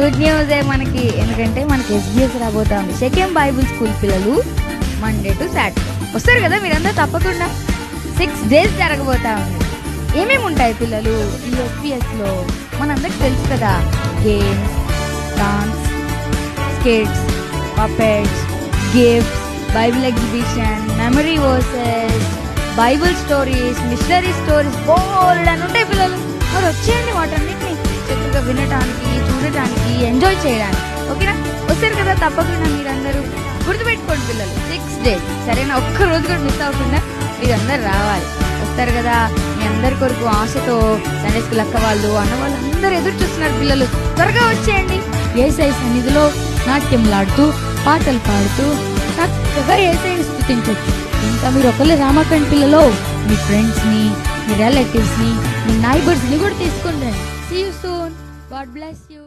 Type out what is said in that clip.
Good న్యూసే మనకి, ఎందుకంటే మనకి ఎస్బిఎస్ రాబోతా ఉంది. షెకెం బైబుల్ స్కూల్ పిల్లలు మండే టు సాటర్డే వస్తారు కదా మీరందరూ తప్పకుండా. 6 days జరగబోతా ఉంది. ఏమేమి ఉంటాయి పిల్లలు ఈ ఎస్బిఎస్లో మనందరికి తెలుసు కదా. Games, dance, skits, puppets, gifts, Bible exhibition, memory verses, Bible stories, missionary stories, బోల్డ్ అని ఉంటాయి పిల్లలు. మరి వచ్చేయండి వాటన్నిటిని చక్కగా వినటానికి, చూడటానికి, ఎంజాయ్ చేయడానికి. ఓకేనా? వస్తారు కదా తప్పకుండా మీరందరూ. గుర్తుపెట్టుకోండి పిల్లలు, 6 days సరేనా? ఒక్క రోజు కూడా మిస్ అవ్వకుండా మీరందరూ రావాలి. వస్తారు కదా, మీ అందరి కొరకు ఆశతో సండే స్కూల్ అక్క వాళ్ళు, అన్న వాళ్ళు అందరూ ఎదురు చూస్తున్నారు పిల్లలు. త్వరగా వచ్చేయండి. యేసయ్య సన్నిధిలో నాట్యంలాడుతూ, పాటలు పాడుతూ చక్కగా యేసయ్యని స్తుతించొచ్చు. ఇంకా మీరు ఒకళ్ళే రామాకండి పిల్లలు, మీ ఫ్రెండ్స్ని, మీ రిలేటివ్స్ని, మీ నైబర్స్ని కూడా తీసుకుని రండి. See you soon. God bless you.